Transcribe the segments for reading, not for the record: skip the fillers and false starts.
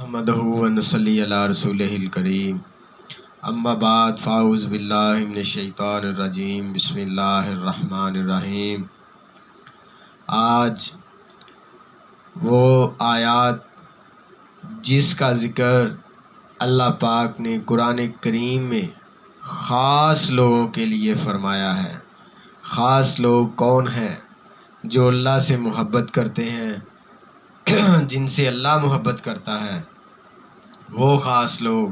نحمدہ و نصلی علی رسولہ الکریم اما بعد فاعوذ باللہ من الشیطان الرجیم بسم اللہ الرحمن الرحیم۔ آج وہ آیات جس کا ذکر اللہ پاک نے قرآن کریم میں خاص لوگوں کے لیے فرمایا ہے۔ خاص لوگ کون ہیں؟ جو اللہ سے محبت کرتے ہیں، جن سے اللہ محبت کرتا ہے، وہ خاص لوگ،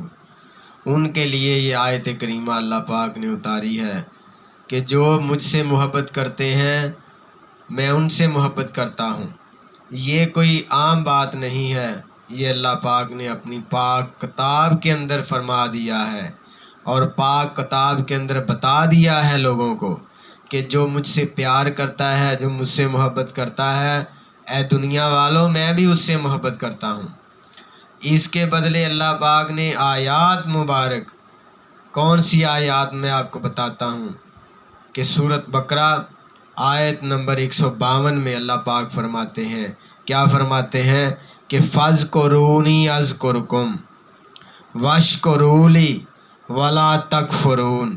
ان کے لیے یہ آیت کریمہ اللہ پاک نے اتاری ہے کہ جو مجھ سے محبت کرتے ہیں میں ان سے محبت کرتا ہوں۔ یہ کوئی عام بات نہیں ہے، یہ اللہ پاک نے اپنی پاک کتاب کے اندر فرما دیا ہے اور پاک کتاب کے اندر بتا دیا ہے لوگوں کو کہ جو مجھ سے پیار کرتا ہے، جو مجھ سے محبت کرتا ہے، اے دنیا والوں میں بھی اس سے محبت کرتا ہوں۔ اس کے بدلے اللہ پاک نے آیات مبارک، کون سی آیات میں آپ کو بتاتا ہوں کہ سورۃ بقرہ آیت نمبر 152 میں اللہ پاک فرماتے ہیں، کیا فرماتے ہیں کہ فَاذْكُرُونِي أَذْكُرْكُمْ وَاشْكُرُوا لِي وَلَا تَكْفُرُونِ،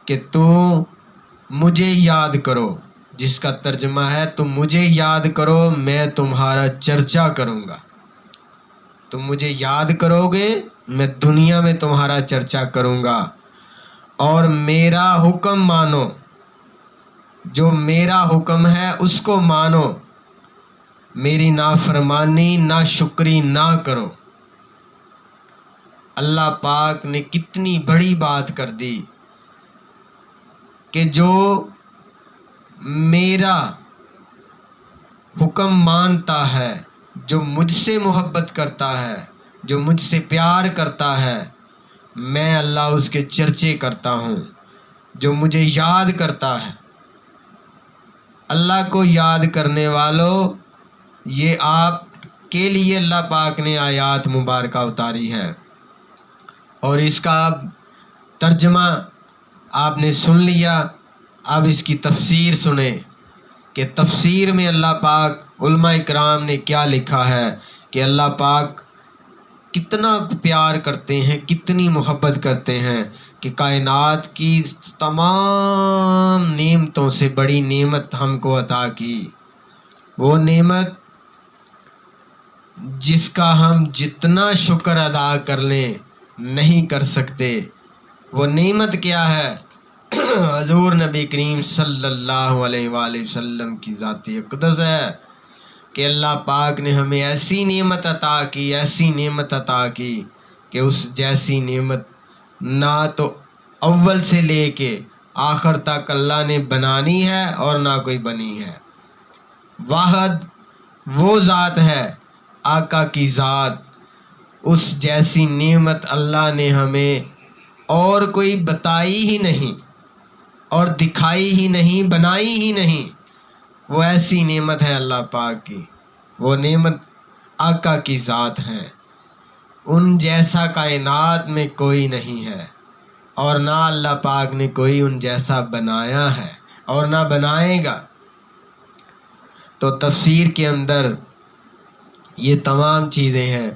کہ تم مجھے یاد کرو، جس کا ترجمہ ہے تم مجھے یاد کرو میں تمہارا چرچا کروں گا۔ تم مجھے یاد کرو گے میں دنیا میں تمہارا چرچا کروں گا، اور میرا حکم مانو، جو میرا حکم ہے اس کو مانو، میری نافرمانی ناشکری نہ کرو۔ اللہ پاک نے کتنی بڑی بات کر دی کہ جو میرا حکم مانتا ہے، جو مجھ سے محبت کرتا ہے، جو مجھ سے پیار کرتا ہے، میں اللہ اس کے چرچے کرتا ہوں۔ جو مجھے یاد کرتا ہے، اللہ کو یاد کرنے والوں، یہ آپ کے لیے اللہ پاک نے آیات مبارکہ اتاری ہے، اور اس کا ترجمہ آپ نے سن لیا۔ اب اس کی تفسیر سنیں کہ تفسیر میں اللہ پاک، علماء اکرام نے کیا لکھا ہے کہ اللہ پاک کتنا پیار کرتے ہیں، کتنی محبت کرتے ہیں کہ کائنات کی تمام نعمتوں سے بڑی نعمت ہم کو عطا کی۔ وہ نعمت جس کا ہم جتنا شکر ادا کر لیں نہیں کر سکتے۔ وہ نعمت کیا ہے؟ حضور نبی کریم صلی اللہ علیہ وآلہ وسلم کی ذات اقدس ہے کہ اللہ پاک نے ہمیں ایسی نعمت عطا کی، ایسی نعمت عطا کی کہ اس جیسی نعمت نہ تو اول سے لے کے آخر تک اللہ نے بنانی ہے اور نہ کوئی بنی ہے۔ واحد وہ ذات ہے، آقا کی ذات، اس جیسی نعمت اللہ نے ہمیں اور کوئی بتائی ہی نہیں اور دکھائی ہی نہیں، بنائی ہی نہیں۔ وہ ایسی نعمت ہے اللہ پاک کی، وہ نعمت آقا کی ذات ہے۔ ان جیسا کائنات میں کوئی نہیں ہے، اور نہ اللہ پاک نے کوئی ان جیسا بنایا ہے اور نہ بنائے گا۔ تو تفسیر کے اندر یہ تمام چیزیں ہیں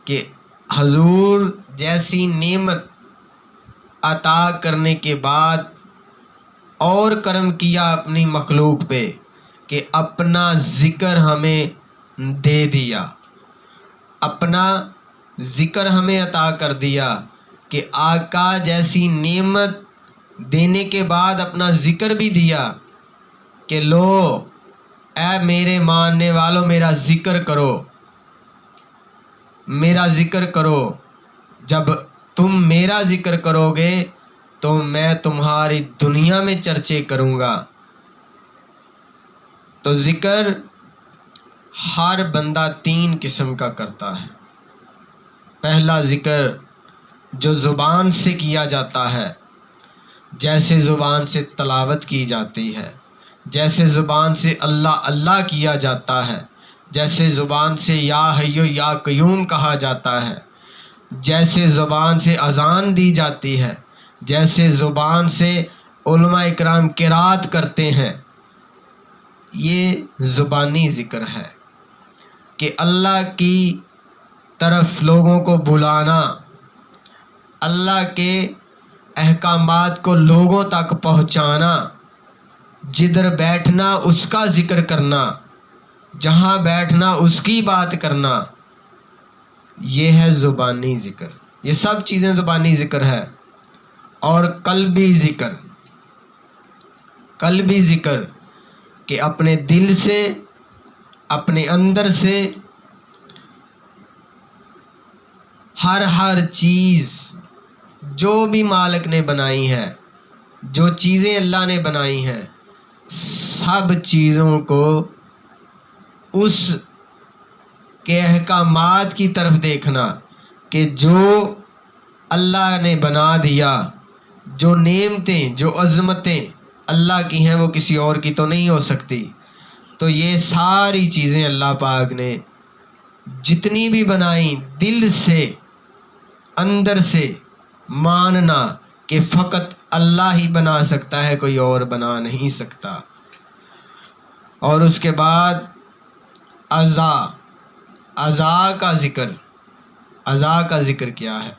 کہ حضور جیسی نعمت عطا کرنے کے بعد اور کرم کیا اپنی مخلوق پہ کہ اپنا ذکر ہمیں دے دیا، اپنا ذکر ہمیں عطا کر دیا کہ آقا جیسی نعمت دینے کے بعد اپنا ذکر بھی دیا کہ لو اے میرے ماننے والوں میرا ذکر کرو، میرا ذکر کرو۔ جب تم میرا ذکر کرو گے تو میں تمہاری دنیا میں چرچے کروں گا۔ تو ذکر ہر بندہ 3 قسم کا کرتا ہے۔ پہلا ذکر جو زبان سے کیا جاتا ہے، جیسے زبان سے تلاوت کی جاتی ہے، جیسے زبان سے اللہ اللہ کیا جاتا ہے، جیسے زبان سے یا حیو یا قیوم کہا جاتا ہے، جیسے زبان سے اذان دی جاتی ہے، جیسے زبان سے علماء اکرام قرات کرتے ہیں، یہ زبانی ذکر ہے کہ اللہ کی طرف لوگوں کو بلانا، اللہ کے احکامات کو لوگوں تک پہنچانا، جدھر بیٹھنا اس کا ذکر کرنا، جہاں بیٹھنا اس کی بات کرنا، یہ ہے زبانی ذکر۔ یہ سب چیزیں زبانی ذکر ہے۔ اور قلبی ذکر، قلبی ذکر کہ اپنے دل سے، اپنے اندر سے ہر چیز جو بھی مالک نے بنائی ہے، جو چیزیں اللہ نے بنائی ہیں، سب چیزوں کو اس کے احکامات کی طرف دیکھنا کہ جو اللہ نے بنا دیا، جو نعمتیں، جو عظمتیں اللہ کی ہیں وہ کسی اور کی تو نہیں ہو سکتی۔ تو یہ ساری چیزیں اللہ پاک نے جتنی بھی بنائیں، دل سے، اندر سے ماننا کہ فقط اللہ ہی بنا سکتا ہے، کوئی اور بنا نہیں سکتا۔ اور اس کے بعد اعضاء کا ذکر۔ اعضاء کا ذکر کیا ہے؟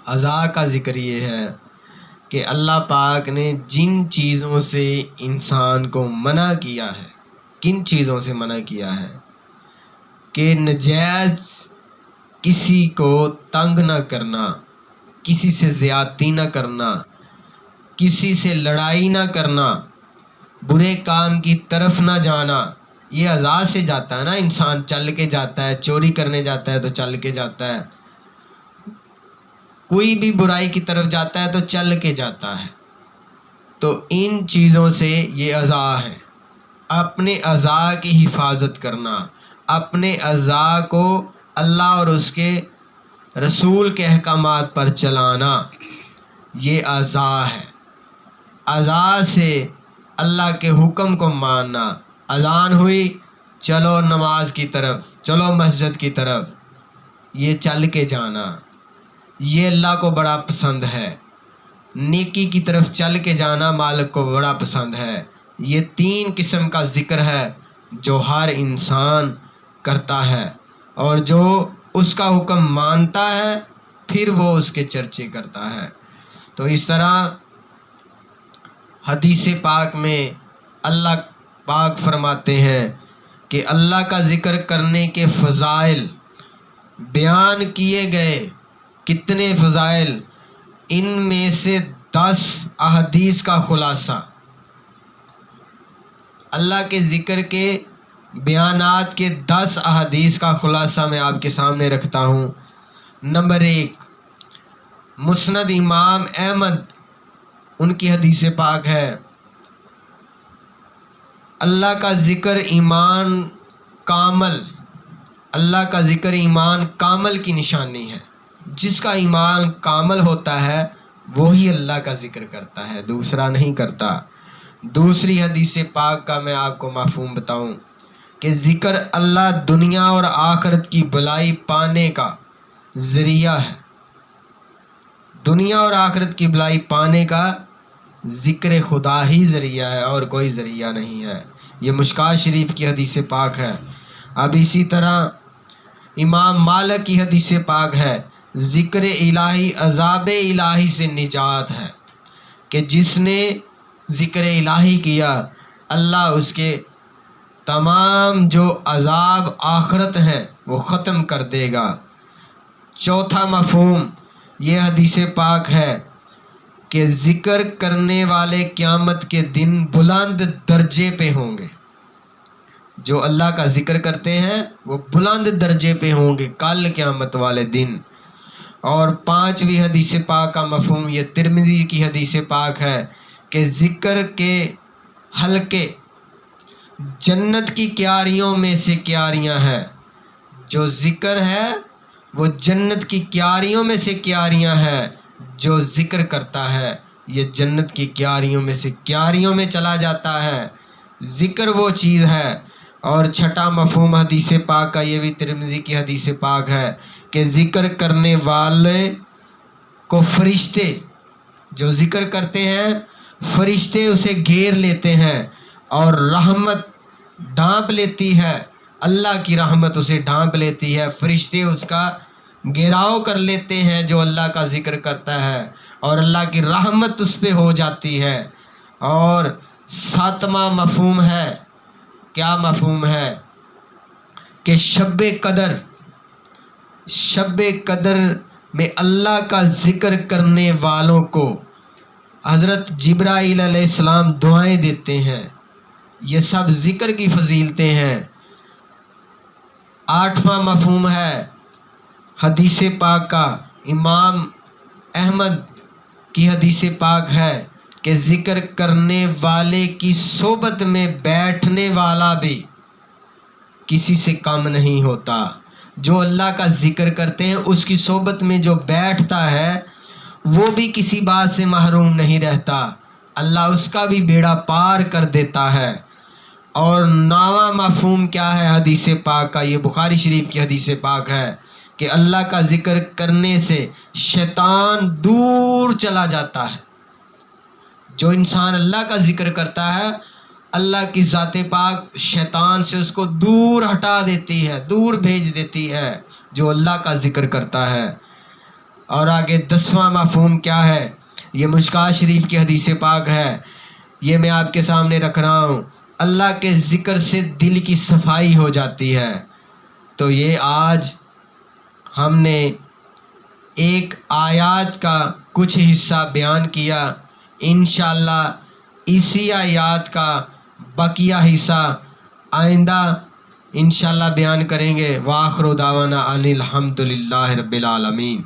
اعضاء کا ذکر یہ ہے کہ اللہ پاک نے جن چیزوں سے انسان کو منع کیا ہے، کن چیزوں سے منع کیا ہے کہ نجائز کسی کو تنگ نہ کرنا، کسی سے زیادتی نہ کرنا، کسی سے لڑائی نہ کرنا، برے کام کی طرف نہ جانا۔ یہ اعضاء سے جاتا ہے نا، انسان چل کے جاتا ہے، چوری کرنے جاتا ہے تو چل کے جاتا ہے، کوئی بھی برائی کی طرف جاتا ہے تو چل کے جاتا ہے۔ تو ان چیزوں سے یہ اعضاء ہیں۔ اپنے اعضاء کی حفاظت کرنا، اپنے اعضاء کو اللہ اور اس کے رسول کے احکامات پر چلانا، یہ اعضاء ہے۔ اعضاء سے اللہ کے حکم کو ماننا۔ اذان ہوئی، چلو نماز کی طرف، چلو مسجد کی طرف، یہ چل کے جانا، یہ اللہ کو بڑا پسند ہے۔ نیکی کی طرف چل کے جانا مالک کو بڑا پسند ہے۔ یہ 3 قسم کا ذکر ہے جو ہر انسان کرتا ہے، اور جو اس کا حکم مانتا ہے پھر وہ اس کے چرچے کرتا ہے۔ تو اس طرح حدیث پاک میں اللہ پاک فرماتے ہیں کہ اللہ کا ذکر کرنے کے فضائل بیان کیے گئے۔ کتنے فضائل؟ ان میں سے 10 احادیث کا خلاصہ، اللہ کے ذکر کے بیانات کے 10 احادیث کا خلاصہ میں آپ کے سامنے رکھتا ہوں۔ نمبر 1، مسند امام احمد، ان کی حدیث پاک ہے، اللہ کا ذکر ایمان کامل، اللہ کا ذکر ایمان کامل کی نشانی ہے۔ جس کا ایمان کامل ہوتا ہے وہی اللہ کا ذکر کرتا ہے، دوسرا نہیں کرتا۔ دوسری حدیث پاک کا میں آپ کو مفہوم بتاؤں کہ ذکر اللہ دنیا اور آخرت کی بھلائی پانے کا ذریعہ ہے۔ دنیا اور آخرت کی بھلائی پانے کا ذکر خدا ہی ذریعہ ہے، اور کوئی ذریعہ نہیں ہے۔ یہ مشکوٰۃ شریف کی حدیث پاک ہے۔ اب اسی طرح امام مالک کی حدیث پاک ہے، ذکر الہی عذاب الہی سے نجات ہے، کہ جس نے ذکر الہی کیا اللہ اس کے تمام جو عذاب آخرت ہیں وہ ختم کر دے گا۔ چوتھا مفہوم یہ حدیث پاک ہے کہ ذکر کرنے والے قیامت کے دن بلند درجے پہ ہوں گے۔ جو اللہ کا ذکر کرتے ہیں وہ بلند درجے پہ ہوں گے کل قیامت والے دن۔ اور 5ویں حدیث پاک کا مفہوم یہ ترمذی کی حدیث پاک ہے کہ ذکر کے حلقے جنت کی کیاریوں میں سے کیاریاں ہیں۔ جو ذکر ہے وہ جنت کی کیاریوں میں سے کیاریاں ہیں۔ جو ذکر کرتا ہے یہ جنت کی کیاریوں میں سے کیاریوں میں چلا جاتا ہے۔ ذکر وہ چیز ہے۔ اور چھٹا مفہوم حدیث پاک کا یہ بھی ترمذی کی حدیث پاک ہے کہ ذکر کرنے والے کو فرشتے، جو ذکر کرتے ہیں فرشتے اسے گھیر لیتے ہیں، اور رحمت ڈھانپ لیتی ہے، اللہ کی رحمت اسے ڈھانپ لیتی ہے، فرشتے اس کا گھیراؤ کر لیتے ہیں جو اللہ کا ذکر کرتا ہے، اور اللہ کی رحمت اس پہ ہو جاتی ہے۔ اور ساتواں مفہوم ہے، کیا مفہوم ہے؟ کہ شب قدر میں اللہ کا ذکر کرنے والوں کو حضرت جبرائیل علیہ السلام دعائیں دیتے ہیں۔ یہ سب ذکر کی فضیلتیں ہیں۔ آٹھواں مفہوم ہے حدیث پاک کا، امام احمد کی حدیث پاک ہے کہ ذکر کرنے والے کی صحبت میں بیٹھنے والا بھی کسی سے کم نہیں ہوتا۔ جو اللہ کا ذکر کرتے ہیں اس کی صحبت میں جو بیٹھتا ہے وہ بھی کسی بات سے محروم نہیں رہتا، اللہ اس کا بھی بیڑا پار کر دیتا ہے۔ اور نواں مفہوم کیا ہے حدیث پاک کا؟ یہ بخاری شریف کی حدیث پاک ہے کہ اللہ کا ذکر کرنے سے شیطان دور چلا جاتا ہے۔ جو انسان اللہ کا ذکر کرتا ہے، اللہ کی ذات پاک شیطان سے اس کو دور ہٹا دیتی ہے، دور بھیج دیتی ہے جو اللہ کا ذکر کرتا ہے۔ اور آگے 10واں مفہوم کیا ہے؟ یہ مشکوٰۃ شریف کی حدیث پاک ہے، یہ میں آپ کے سامنے رکھ رہا ہوں۔ اللہ کے ذکر سے دل کی صفائی ہو جاتی ہے۔ تو یہ آج ہم نے ایک آیات کا کچھ حصہ بیان کیا، انشاءاللہ اسی آیات کا بقیہ حصہ آئندہ انشاءاللہ بیان کریں گے۔ وآخر دعوانا ان الحمد للہ رب العالمین۔